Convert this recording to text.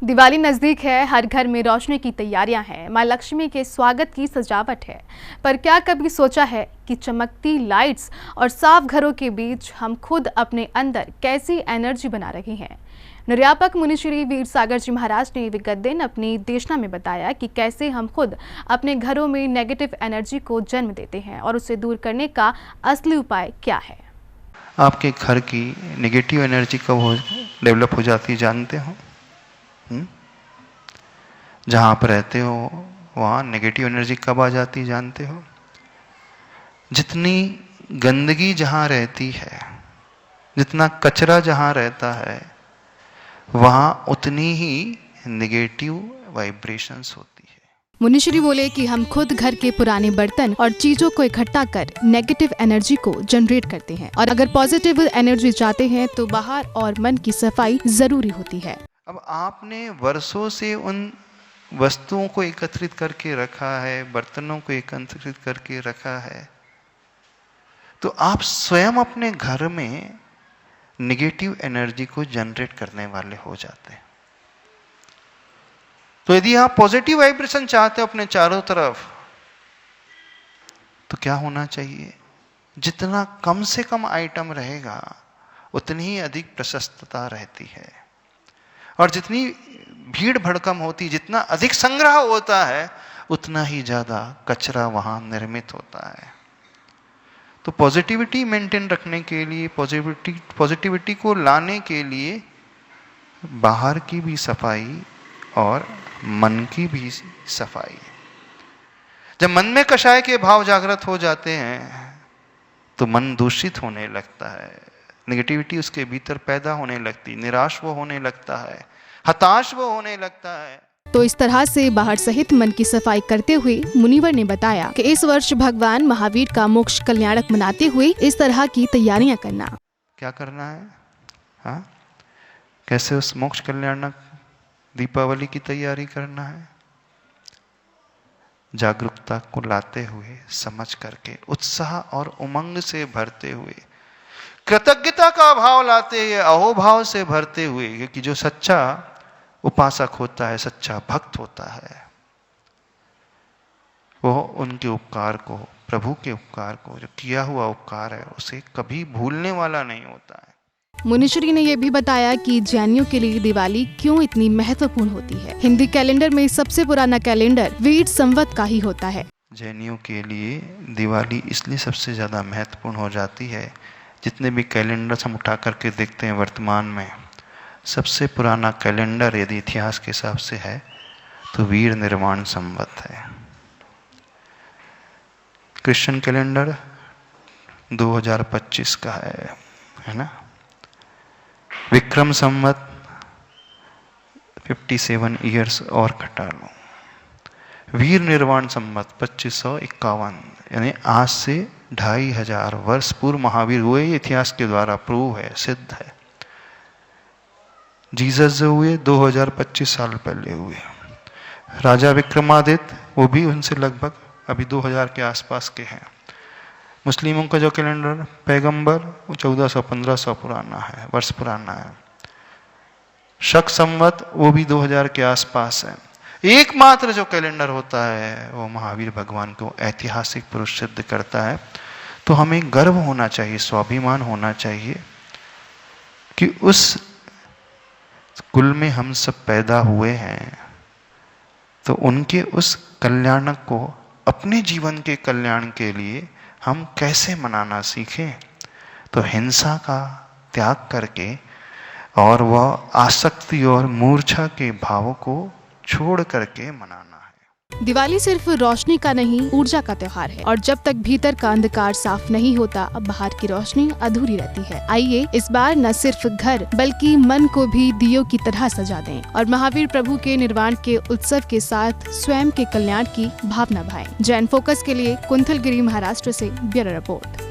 दिवाली नज़दीक है, हर घर में रोशनी की तैयारियां हैं, मां लक्ष्मी के स्वागत की सजावट है। पर क्या कभी सोचा है कि चमकती लाइट्स और साफ घरों के बीच हम खुद अपने अंदर कैसी एनर्जी बना रहे हैं। निर्यापक मुनिश्री वीर सागर जी महाराज ने विगत दिन अपनी देशना में बताया कि कैसे हम खुद अपने घरों में नेगेटिव एनर्जी को जन्म देते हैं और उसे दूर करने का असली उपाय क्या है। आपके घर की नेगेटिव एनर्जी कब डेवलप हो जाती है जानते हो? जहाँ आप रहते हो वहाँ नेगेटिव एनर्जी कब आ जाती है जानते हो? जितनी गंदगी जहाँ रहती है, जितना कचरा जहाँ रहता है, वहाँ उतनी ही नेगेटिव वाइब्रेशंस होती है। मुनिश्री बोले कि हम खुद घर के पुराने बर्तन और चीजों को इकट्ठा कर नेगेटिव एनर्जी को जनरेट करते हैं और अगर पॉजिटिव एनर्जी चाहते हैं तो बाहर और मन की सफाई जरूरी होती है। अब आपने वर्षों से उन वस्तुओं को एकत्रित करके रखा है, बर्तनों को एकत्रित करके रखा है, तो आप स्वयं अपने घर में नेगेटिव एनर्जी को जनरेट करने वाले हो जाते हैं। तो यदि आप पॉजिटिव वाइब्रेशन चाहते हो अपने चारों तरफ, तो क्या होना चाहिए? जितना कम से कम आइटम रहेगा उतनी ही अधिक प्रशस्तता रहती है, और जितनी भीड़ भड़कम होती, जितना अधिक संग्रह होता है, उतना ही ज्यादा कचरा वहां निर्मित होता है। तो पॉजिटिविटी मेंटेन रखने के लिए, पॉजिटिविटी को लाने के लिए बाहर की भी सफाई और मन की भी सफाई। जब मन में कषाय के भाव जागृत हो जाते हैं तो मन दूषित होने लगता है, नेगेटिविटी उसके भीतर पैदा होने लगती, निराश वो होने लगता है, हताश वो होने लगता है। तो इस तरह से बाहर सहित मन की सफाई करते हुए मुनिवर ने बताया कि इस वर्ष भगवान महावीर का मोक्ष कल्याणक मनाते हुए इस तरह की तैयारियां करना। क्या करना है? हाँ, कैसे उस मोक्ष कल्याणक दीपावली की तैयारी करना है? जागरूकता को लाते हुए, समझ करके, उत्साह और उमंग से भरते हुए, कृतज्ञता का भाव लाते हुए, अहोभाव से भरते हुए, क्योंकि जो सच्चा उपासक होता है, सच्चा भक्त होता है, वो उनके उपकार को, प्रभु के उपकार को, जो किया हुआ उपकार है, उसे कभी भूलने वाला नहीं होता है। मुनिश्री ने यह भी बताया कि जैनियों के लिए दिवाली क्यों इतनी महत्वपूर्ण होती है। हिंदी कैलेंडर में सबसे पुराना कैलेंडर वेद संवत का ही होता है। जैनियों के लिए दिवाली इसलिए सबसे ज्यादा महत्वपूर्ण हो जाती है, जितने भी कैलेंडर हम उठा करके देखते हैं वर्तमान में, सबसे पुराना कैलेंडर यदि इतिहास के हिसाब से है तो वीर निर्वाण संवत है। क्रिश्चियन कैलेंडर 2025 का है ना। विक्रम संवत 57 ईयर्स और घटा लो। वीर निर्वाण संवत 2551, यानी आज से 2500 वर्ष पूर्व महावीर हुए। ये इतिहास के द्वारा प्रूव है, सिद्ध है। जीसस जो हुए 2025 साल पहले हुए। राजा विक्रमादित्य वो भी उनसे लगभग अभी 2000 के आसपास के हैं। मुस्लिमों का जो कैलेंडर पैगंबर वो 1400-1500 पुराना है, वर्ष पुराना है। शक संवत वो भी 2000 के आसपास है। एकमात्र जो कैलेंडर होता है वो महावीर भगवान को ऐतिहासिक पुरुष सिद्ध करता है। तो हमें गर्व होना चाहिए, स्वाभिमान होना चाहिए कि उस कुल में हम सब पैदा हुए हैं, तो उनके उस कल्याण को अपने जीवन के कल्याण के लिए हम कैसे मनाना सीखें। तो हिंसा का त्याग करके और वह आसक्ति और मूर्छा के भावों को छोड़ करके मनाना है। दिवाली सिर्फ रोशनी का नहीं, ऊर्जा का त्योहार है और जब तक भीतर का अंधकार साफ नहीं होता, बाहर की रोशनी अधूरी रहती है। आइए इस बार न सिर्फ घर बल्कि मन को भी दियों की तरह सजा दें और महावीर प्रभु के निर्वाण के उत्सव के साथ स्वयं के कल्याण की भावना भाएं। जैन फोकस के लिए कुंथलगिरी महाराष्ट्र से ब्यूरो रिपोर्ट।